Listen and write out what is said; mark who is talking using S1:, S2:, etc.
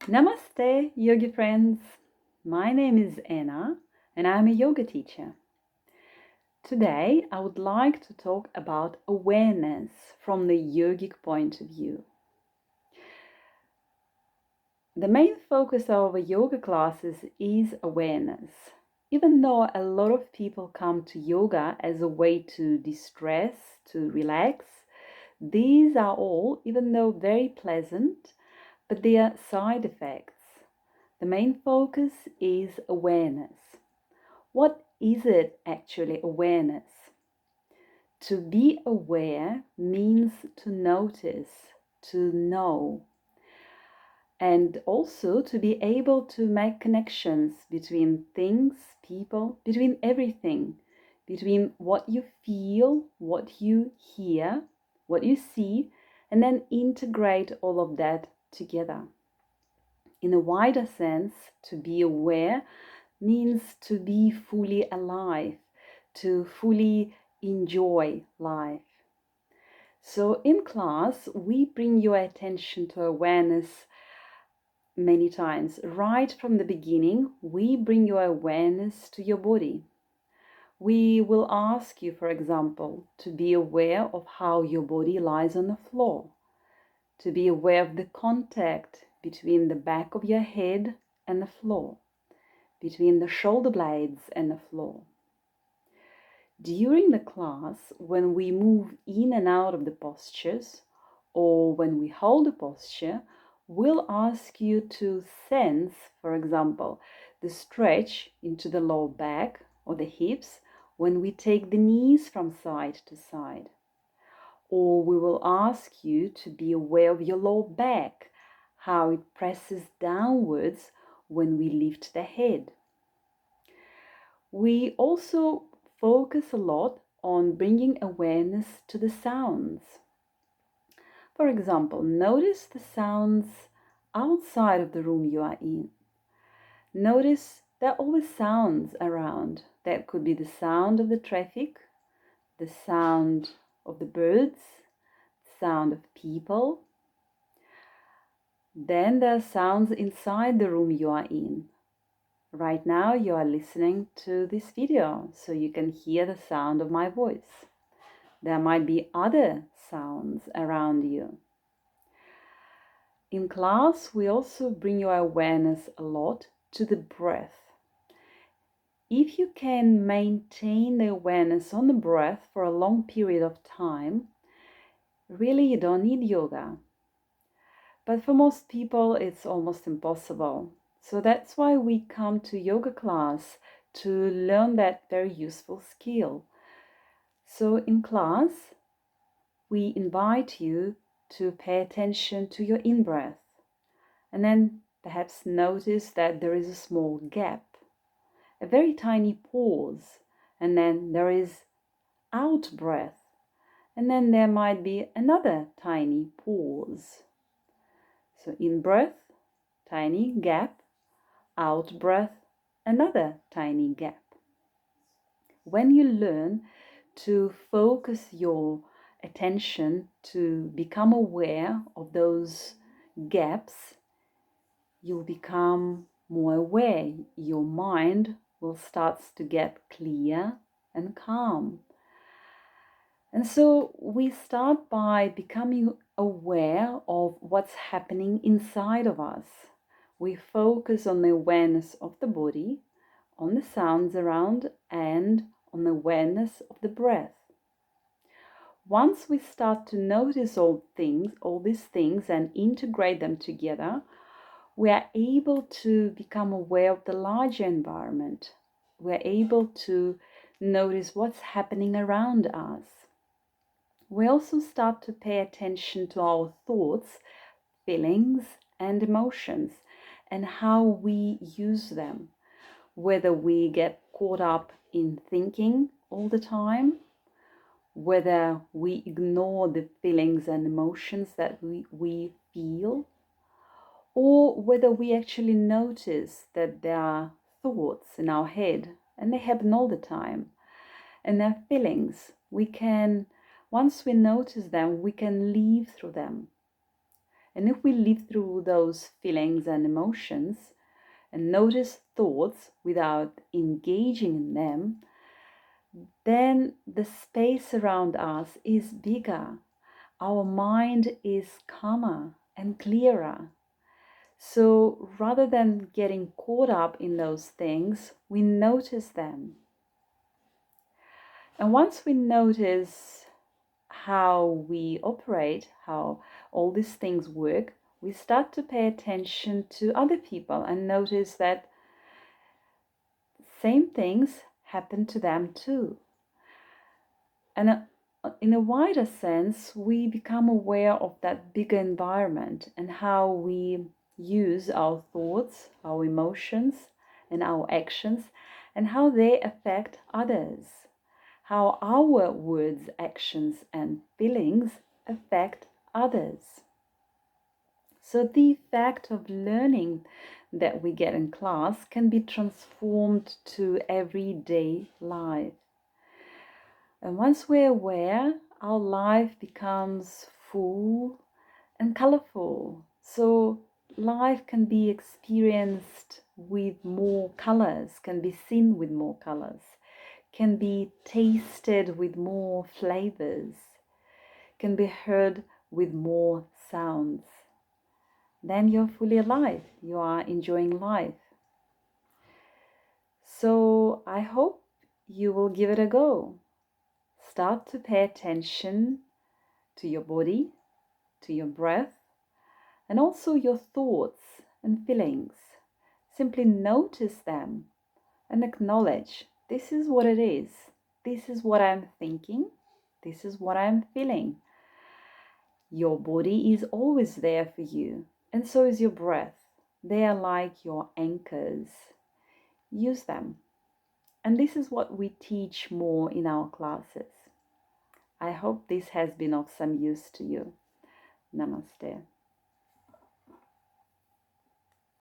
S1: Namaste, yogi friends. My name is Anna and I'm a yoga teacher. Today, I would like to talk about awareness from the yogic point of view. The main focus of our yoga classes is awareness. Even though a lot of people come to yoga as a way to distress, to relax, these are all, even though very pleasant, but they are side effects. The main focus is awareness. What is it actually, awareness? To be aware means to notice, to know, and also to be able to make connections between things, people, between everything, between what you feel, what you hear, what you see, and then integrate all of that together. In a wider sense, to be aware means to be fully alive, to fully enjoy life. So in class, we bring your attention to awareness many times. Right from the beginning, we bring your awareness to your body. We will ask you, for example, to be aware of how your body lies on the floor, to be aware of the contact between the back of your head and the floor, between the shoulder blades and the floor. During the class, when we move in and out of the postures, or when we hold a posture, we'll ask you to sense, for example, the stretch into the lower back or the hips when we take the knees from side to side. Or we will ask you to be aware of your lower back, how it presses downwards when we lift the head. We also focus a lot on bringing awareness to the sounds. For example, notice the sounds outside of the room you are in. Notice there are always sounds around. That could be the sound of the traffic, the sound of the birds, the sound of people. Then there are sounds inside the room you are in. Right now you are listening to this video, so you can hear the sound of my voice. There might be other sounds around you. In class, we also bring your awareness a lot to the breath. If you can maintain the awareness on the breath for a long period of time, really you don't need yoga. But for most people, it's almost impossible. So that's why we come to yoga class to learn that very useful skill. So in class, we invite you to pay attention to your in-breath and then perhaps notice that there is a small gap, a very tiny pause, and then there is out-breath, and then there might be another tiny pause. So in-breath, tiny gap, out-breath, another tiny gap. When you learn to focus your attention to become aware of those gaps, you'll become more aware. Your mind will start to get clear and calm. And so we start by becoming aware of what's happening inside of us. We focus on the awareness of the body, on the sounds around, and on the awareness of the breath. Once we start to notice all these things and integrate them together, we are able to become aware of the larger environment. We are able to notice what's happening around us. We also start to pay attention to our thoughts, feelings, and emotions, and how we use them. Whether we get caught up in thinking all the time, whether we ignore the feelings and emotions that we feel, or whether we actually notice that there are thoughts in our head and they happen all the time, and their feelings. Once we notice them, we can live through them. And if we live through those feelings and emotions and notice thoughts without engaging in them, then the space around us is bigger. Our mind is calmer and clearer. So rather than getting caught up in those things, we notice them. And once we notice how we operate, how all these things work, we start to pay attention to other people and notice that same things happen to them too. And in a wider sense, we become aware of that bigger environment and how we use our thoughts, our emotions, and our actions, and how they affect others, how our words, actions, and feelings affect others. So the effect of learning that we get in class can be transformed to everyday life. And once we're aware, our life becomes full and colorful. So life can be experienced with more colors, can be seen with more colors, can be tasted with more flavors, can be heard with more sounds. Then you're fully alive. You are enjoying life. So I hope you will give it a go. Start to pay attention to your body, to your breath, and also your thoughts and feelings. Simply notice them and acknowledge this is what it is. This is what I'm thinking. This is what I'm feeling. Your body is always there for you, and so is your breath. They are like your anchors. Use them. And this is what we teach more in our classes. I hope this has been of some use to you. Namaste.